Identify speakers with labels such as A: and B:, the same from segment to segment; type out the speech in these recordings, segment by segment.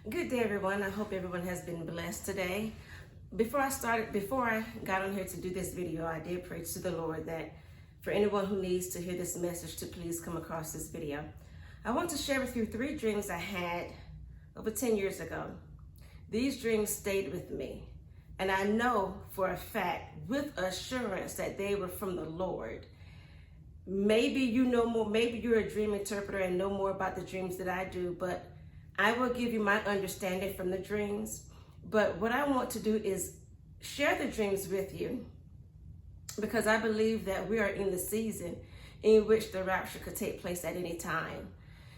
A: Good day, everyone. I hope everyone has been blessed today. Before I got on here to do this video, I did pray to the Lord that for anyone who needs to hear this message to please come across this video. I want to share with you 3 dreams I had over 10 years ago. These dreams stayed with me, and I know for a fact with assurance that they were from the Lord. Maybe you know more, maybe you're a dream interpreter and know more about the dreams that I do, but I will give you my understanding from the dreams. But what I want to do is share the dreams with you because I believe that we are in the season in which the rapture could take place at any time.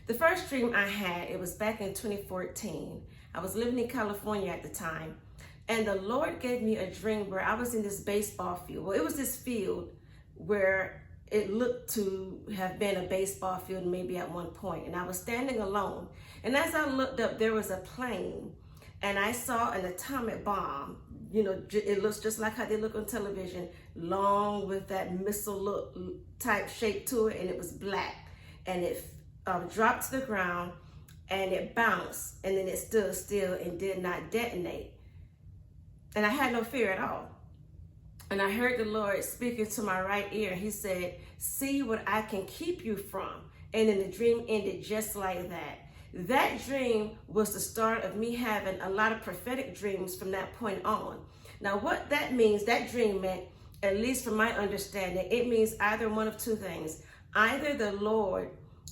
A: The first dream I had, it was back in 2014. I was living in California at the time, and the Lord gave me a dream where I was in this baseball field. Well, it was this field where it looked to have been a baseball field maybe at one point, and I was standing alone. And as I looked up, there was a plane, and I saw an atomic bomb. You know, it looks just like how they look on television, long with that missile look type shape to it, and it was black. And it dropped to the ground, and it bounced, and then it stood still and did not detonate. And I had no fear at all. And I heard the Lord speaking to my right ear. He said, "See what I can keep you from." And then the dream ended just like that. That dream was the start of me having a lot of prophetic dreams from that point on. Now, what that means, that dream meant, at least from my understanding, it means either one of 2 things. Either the Lord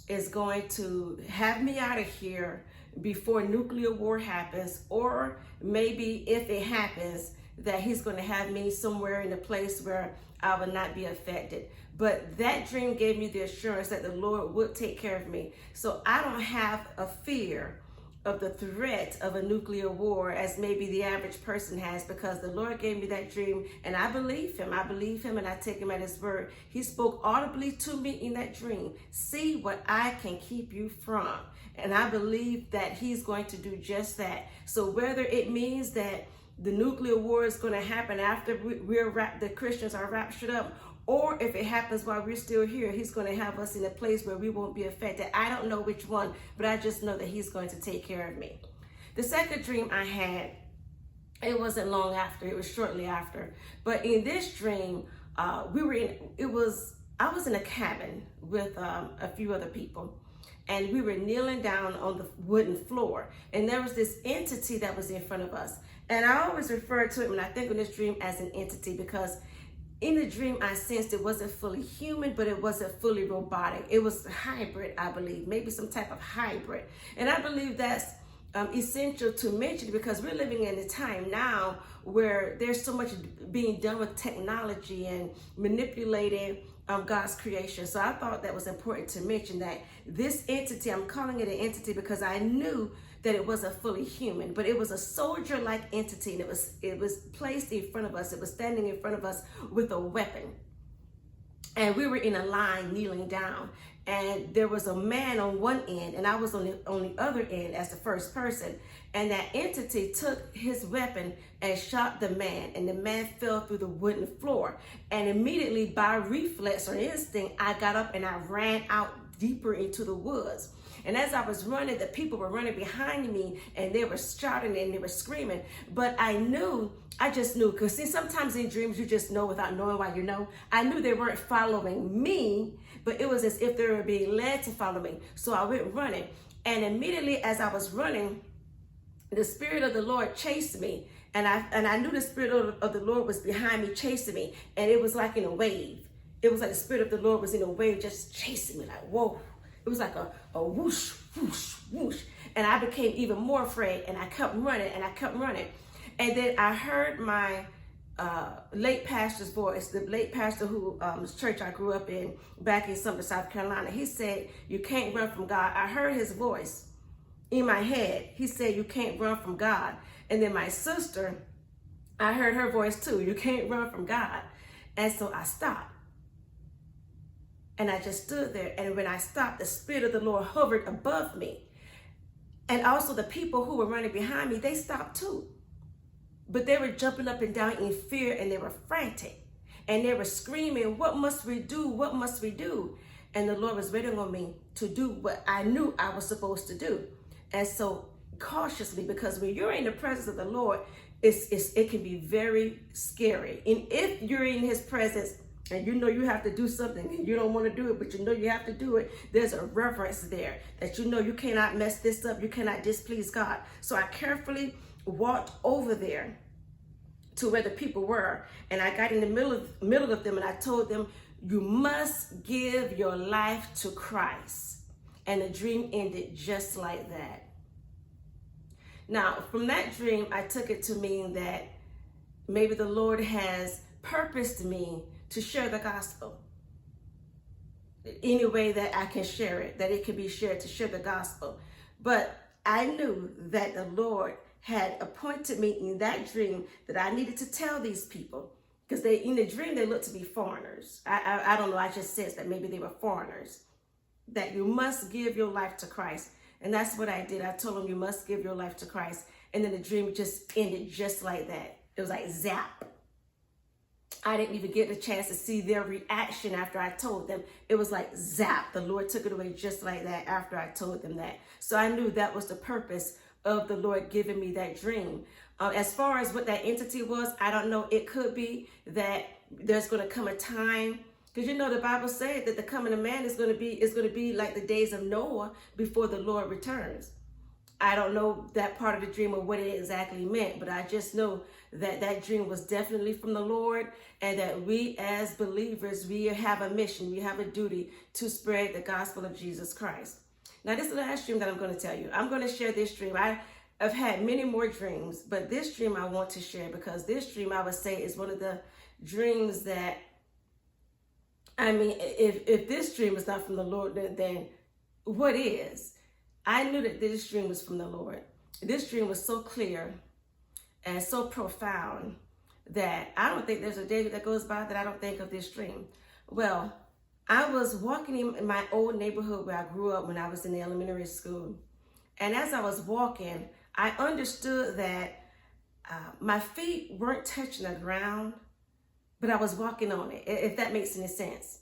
A: is going to have me out of here before nuclear war happens, or maybe if it happens, that he's going to have me somewhere in a place where I will not be affected. But that dream gave me the assurance that the Lord would take care of me. So I don't have a fear of the threat of a nuclear war as maybe the average person has, because the Lord gave me that dream, and I believe him. I believe him, and I take him at his word. He spoke audibly to me in that dream. See what I can keep you from. And I believe that he's going to do just that. So whether it means that the nuclear war is going to happen after the Christians are raptured up, or if it happens while we're still here, he's going to have us in a place where we won't be affected. I don't know which one, but I just know that he's going to take care of me. The second dream I had, it wasn't long after, it was shortly after. But in this dream, I was in a cabin with a few other people. And we were kneeling down on the wooden floor. And there was this entity that was in front of us. And I always refer to it when I think of this dream as an entity, because in the dream I sensed it wasn't fully human, but it wasn't fully robotic. It was a hybrid, I believe, maybe some type of hybrid. And I believe that's essential to mention, because we're living in a time now where there's so much being done with technology and manipulating God's creation. So I thought that was important to mention that this entity, I'm calling it an entity because I knew that it wasn't fully human, but it was a soldier-like entity, and it was placed in front of us. It was standing in front of us with a weapon. And we were in a line kneeling down, and there was a man on one end, and I was on the other end as the first person. And that entity took his weapon and shot the man, and the man fell through the wooden floor. And immediately, by reflex or instinct, I got up and I ran out deeper into the woods. And as I was running, the people were running behind me, and they were shouting and they were screaming. But I just knew, because see, sometimes in dreams you just know without knowing why you know. I knew they weren't following me, but it was as if they were being led to follow me. So I went running, and immediately as I was running, the Spirit of the Lord chased me. And I knew the Spirit of the Lord was behind me, chasing me. And it was like in a wave. It was like the Spirit of the Lord was in a wave, just chasing me, like, whoa. It was like a whoosh, whoosh, whoosh. And I became even more afraid, and I kept running, and I kept running. And then I heard my late pastor's voice, the late pastor whose church I grew up in back in Sumter, South Carolina. He said, "You can't run from God." I heard his voice in my head. He said, "You can't run from God." And then my sister, I heard her voice too. "You can't run from God." And so I stopped. And I just stood there. And when I stopped, the Spirit of the Lord hovered above me. And also the people who were running behind me, they stopped too. But they were jumping up and down in fear, and they were frantic. And they were screaming, "What must we do? What must we do?" And the Lord was waiting on me to do what I knew I was supposed to do. And so cautiously, because when you're in the presence of the Lord, it can be very scary. And if you're in his presence and you know you have to do something and you don't want to do it, but you know you have to do it, there's a reverence there that you know you cannot mess this up, you cannot displease God. So I carefully walked over there to where the people were, and I got in the middle of them, and I told them, you must give your life to Christ. And the dream ended just like that. Now, from that dream, I took it to mean that maybe the Lord has purposed me to share the gospel any way that I can share it, that it can be shared, to share the gospel. But I knew that the Lord had appointed me in that dream that I needed to tell these people, because they, in the dream, they looked to be foreigners. I don't know, I just sensed that maybe they were foreigners, that you must give your life to Christ. And that's what I did. I told them, you must give your life to Christ. And then the dream just ended just like that. It was like zap. I didn't even get the chance to see their reaction after I told them. It was like zap. The Lord took it away just like that after I told them that. So I knew that was the purpose of the Lord giving me that dream. As far as what that entity was, I don't know. It could be that there's going to come a time, because you know the Bible said that the coming of man is going to be like the days of Noah before the Lord returns. I don't know that part of the dream or what it exactly meant, but I just know that that dream was definitely from the Lord, and that we as believers, we have a mission, we have a duty to spread the gospel of Jesus Christ. Now, this is the last dream that I'm going to tell you. I'm going to share this dream. I've had many more dreams, but this dream I want to share, because this dream, I would say, is one of the dreams that, I mean, if this dream is not from the Lord, then what is? I knew that this dream was from the Lord. This dream was so clear and so profound that I don't think there's a day that goes by that I don't think of this dream. Well, I was walking in my old neighborhood where I grew up when I was in the elementary school. And as I was walking, I understood that my feet weren't touching the ground, but I was walking on it, if that makes any sense.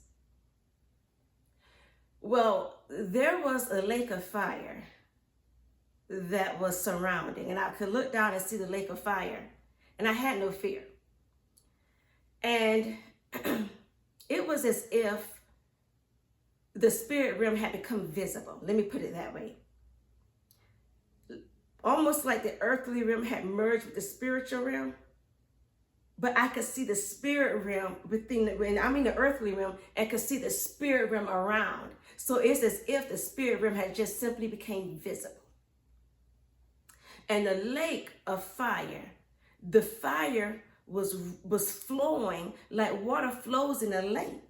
A: Well, there was a lake of fire that was surrounding, and I could look down and see the lake of fire, and I had no fear. And it was as if the spirit realm had become visible. Let me put it that way. Almost like the earthly realm had merged with the spiritual realm. But I could see the spirit realm within the earthly realm, and could see the spirit realm around. So it's as if the spirit realm had just simply became visible. And the lake of fire, the fire was flowing like water flows in a lake.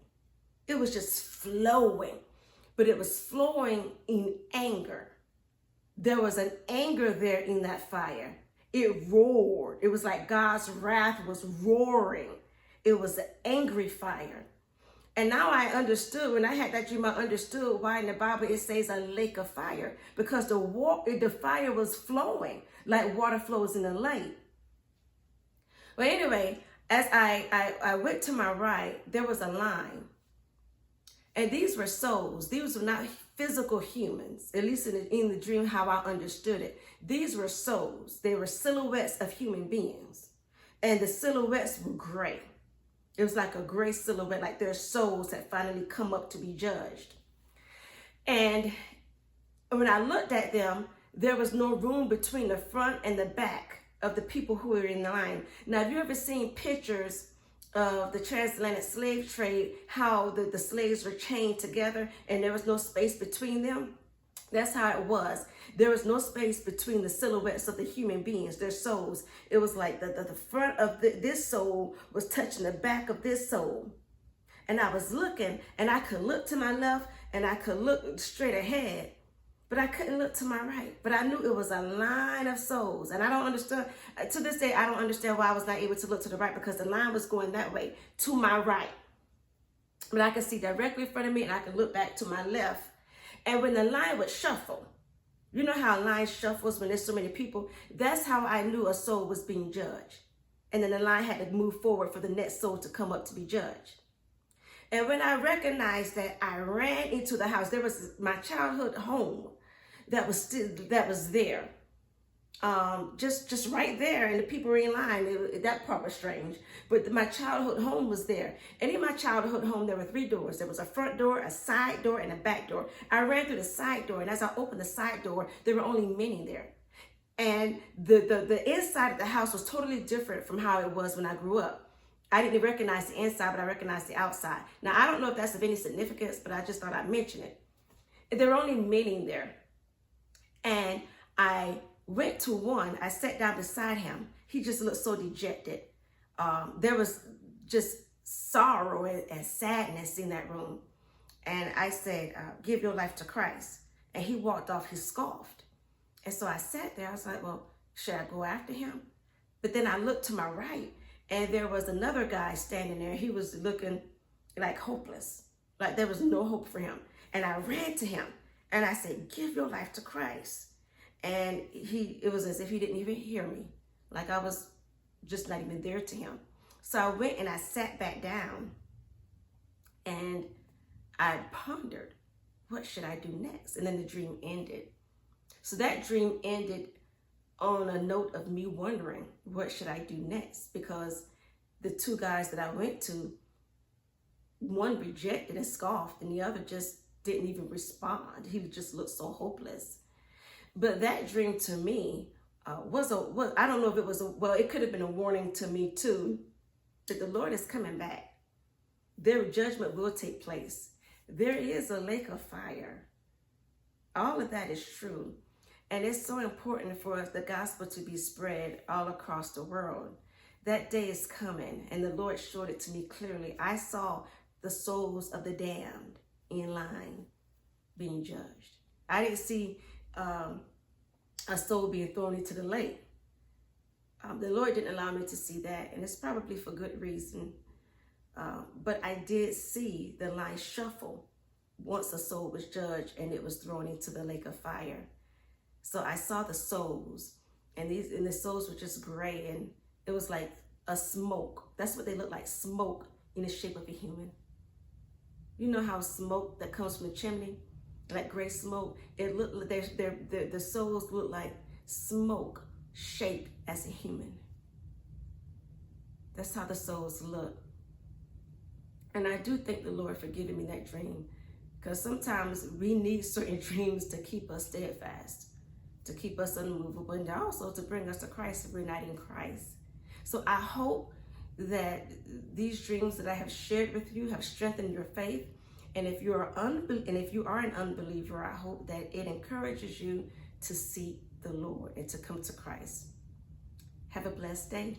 A: It was just flowing, but it was flowing in anger. There was an anger there in that fire. It roared. It was like God's wrath was roaring. It was an angry fire. And now I understood, when I had that dream, I understood why in the Bible it says a lake of fire, because the fire was flowing like water flows in a lake. Well, anyway, as I went to my right, there was a line. And these were souls. These were not physical humans, at least in the dream, how I understood it. These were souls. They were silhouettes of human beings. And the silhouettes were gray. It was like a gray silhouette, like their souls had finally come up to be judged. And when I looked at them, there was no room between the front and the back of the people who were in line. Now, have you ever seen pictures of the transatlantic slave trade, how the slaves were chained together and there was no space between them? That's how it was. There was no space between the silhouettes of the human beings, their souls. It was like the front of this soul was touching the back of this soul. And I was looking, and I could look to my left and I could look straight ahead, but I couldn't look to my right. But I knew it was a line of souls. And I don't understand, to this day, I don't understand why I was not able to look to the right, because the line was going that way to my right. But I could see directly in front of me, and I could look back to my left. And when the line would shuffle, you know how a line shuffles when there's so many people? That's how I knew a soul was being judged. And then the line had to move forward for the next soul to come up to be judged. And when I recognized that, I ran into the house. There was my childhood home that was there. just right there, and the people were in line. That part was strange. But my childhood home was there. And in my childhood home, there were 3 doors. There was a front door, a side door, and a back door. I ran through the side door, and as I opened the side door, there were only men in there. And the inside of the house was totally different from how it was when I grew up. I didn't recognize the inside, but I recognized the outside. Now, I don't know if that's of any significance, but I just thought I'd mention it. There were only men in there. And I went to one. I sat down beside him. He just looked so dejected. There was just sorrow and sadness in that room. And I said, give your life to Christ. And he walked off. He scoffed. And so I sat there. I was like, well, should I go after him? But then I looked to my right, and there was another guy standing there. He was looking like hopeless, like there was no hope for him. And I ran to him, and I said, give your life to Christ. And it was as if he didn't even hear me, like I was just not even there to him. So I went and I sat back down, and I pondered, what should I do next? And then the dream ended. So that dream ended on a note of me wondering, what should I do next? Because the 2 guys that I went to, one rejected and scoffed, and the other just didn't even respond. He just looked so hopeless. But that dream to me I don't know if it was it could have been a warning to me too, that the Lord is coming back. Their judgment will take place. There is a lake of fire. All of that is true. And it's so important for the gospel to be spread all across the world. That day is coming, and the Lord showed it to me clearly. I saw the souls of the damned in line being judged. I didn't see a soul being thrown into the lake. The Lord didn't allow me to see that, and it's probably for good reason. But I did see the line shuffle once a soul was judged and it was thrown into the lake of fire. So I saw the souls, and the souls were just gray, and it was like a smoke. That's what they look like, smoke in the shape of a human. You know how smoke that comes from a chimney, like gray smoke? It looked like the souls look like smoke shaped as a human. That's how the souls look. And I do thank the Lord for giving me that dream, because sometimes we need certain dreams to keep us steadfast, to keep us unmovable, and also to bring us to Christ, to unite in Christ. So I hope that these dreams that I have shared with you have strengthened your faith. And if you are an unbeliever, I hope that it encourages you to seek the Lord and to come to Christ. Have a blessed day.